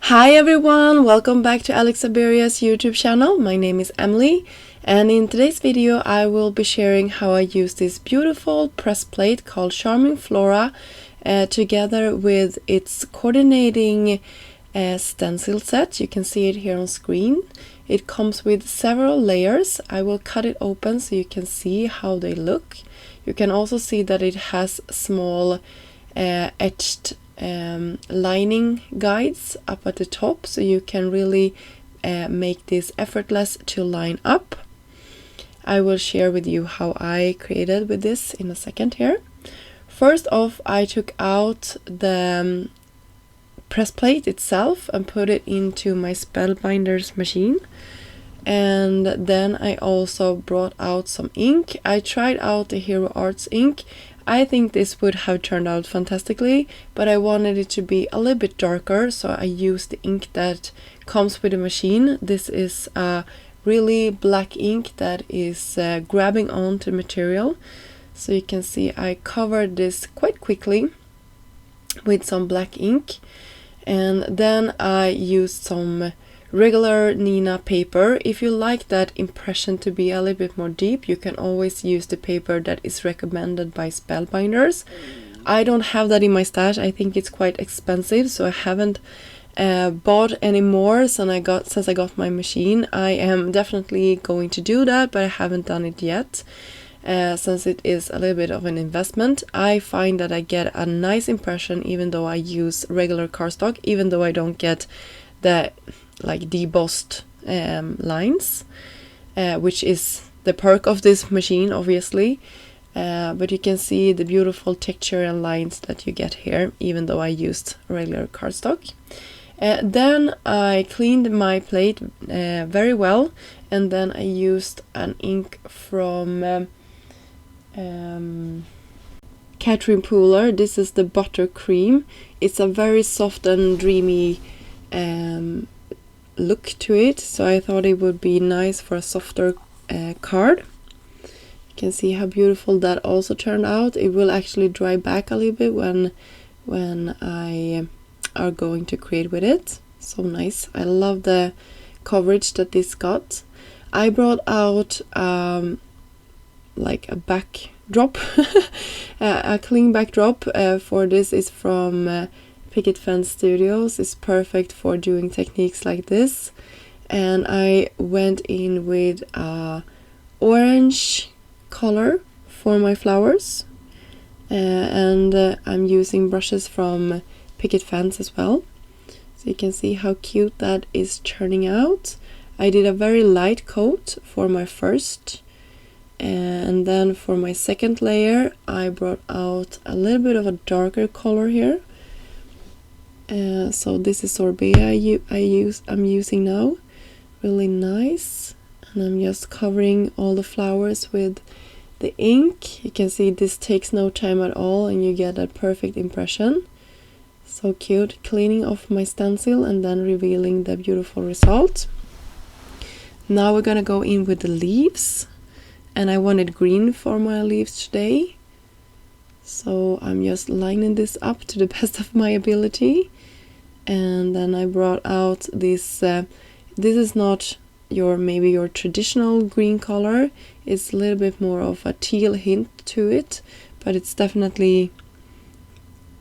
Hi everyone, welcome back to Alex Aberia's YouTube channel. My name is Emily, and in today's video I will be sharing how I use this beautiful press plate called Charming Flora together with its coordinating stencil set. You can see it here on screen. It comes with several layers. I will cut it open so you can see how they look. You can also see that it has small etched lining guides up at the top, so you can really make this effortless to line up. I will share with you how I created with this in a second here. First off, I took out the press plate itself and put it into my Spellbinders machine, and then I also brought out some ink. I tried out the Hero Arts ink. I think this would have turned out fantastically, but I wanted it to be a little bit darker, so I used the ink that comes with the machine. This is a really black ink that is grabbing onto the material. So you can see I covered this quite quickly with some black ink, and then I used some regular Nina paper. If you like that impression to be a little bit more deep, you can always use the paper that is recommended by Spellbinders. I don't have that in my stash. I think it's quite expensive, so I haven't bought any more since I got my machine. I am definitely going to do that, but I haven't done it yet. Since it is a little bit of an investment, I find that I get a nice impression even though I use regular cardstock, even though I don't get the like debossed lines, which is the perk of this machine, obviously. But you can see the beautiful texture and lines that you get here, even though I used regular cardstock. Then I cleaned my plate very well, and then I used an ink from Catherine Pooler. This is the Buttercream. It's a very soft and dreamy look to it, so I thought it would be nice for a softer card. You can see how beautiful that also turned out. It will actually dry back a little bit when I are going to create with it. So nice. I love the coverage that this got. I brought out like a backdrop, a clean backdrop. For this is from Picket Fence Studios. Is perfect for doing techniques like this, and I went in with a orange color for my flowers, and I'm using brushes from Picket Fence as well, so you can see how cute that is turning out. I did a very light coat for my first, and then for my second layer I brought out a little bit of a darker color here. So this is sorbet I'm using now. Really nice. And I'm just covering all the flowers with the ink. You can see this takes no time at all, and you get that perfect impression. So cute. Cleaning off my stencil and then revealing the beautiful result. Now we're gonna go in with the leaves, and I wanted green for my leaves today, so I'm just lining this up to the best of my ability. And then I brought out this, this is not maybe your traditional green color. It's a little bit more of a teal hint to it, but it's definitely,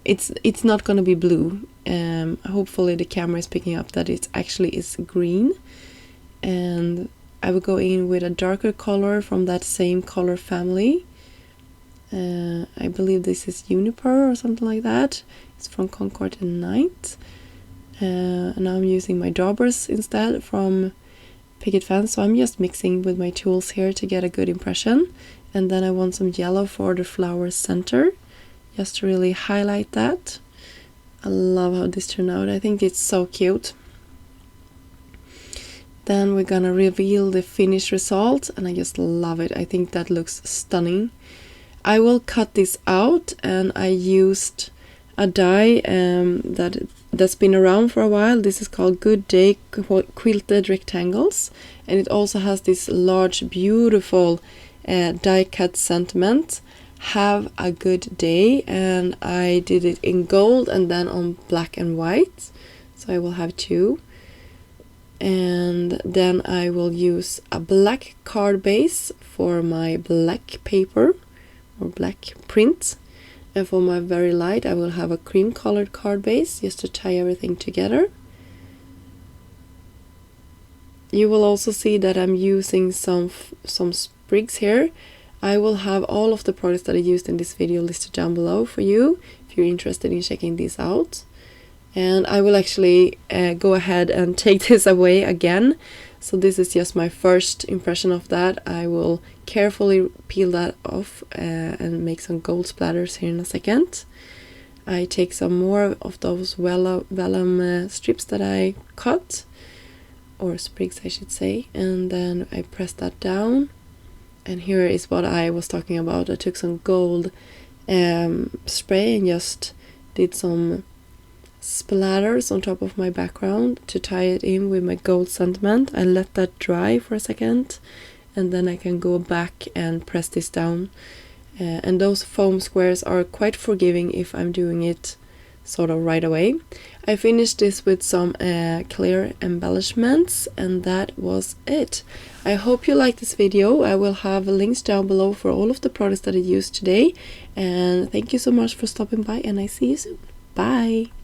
it's not gonna be blue. Hopefully the camera is picking up that it actually is green. And I will go in with a darker color from that same color family. I believe this is Juniper or something like that. It's from Concord and Night. And now I'm using my daubers instead from Picket Fence, so I'm just mixing with my tools here to get a good impression. And then I want some yellow for the flower center, just to really highlight that. I love how this turned out. I think it's so cute. Then we're gonna reveal the finished result, and I just love it. I think that looks stunning. I will cut this out, and I used a die that's been around for a while. This is called Good Day Quilted Rectangles, and it also has this large beautiful die cut sentiment. Have a good day, and I did it in gold and then on black and white. so I will have 2. And then I will use a black card base for my black paper or black print, and for my very light I will have a cream colored card base just to tie everything together. You will also see that I'm using some sprigs here. I will have all of the products that I used in this video listed down below for you if you're interested in checking these out. And I will actually go ahead and take this away again. So this is just my first impression of that. I will carefully peel that off and make some gold splatters here in a second. I take some more of those vellum strips that I cut, or sprigs I should say, and then I press that down. And here is what I was talking about. I took some gold spray and just did some splatters on top of my background to tie it in with my gold sentiment. I let that dry for a second, and then I can go back and press this down. And those foam squares are quite forgiving if I'm doing it sort of right away. I finished this with some clear embellishments, and that was it. I hope you liked this video. I will have links down below for all of the products that I used today, and thank you so much for stopping by, and I see you soon. Bye!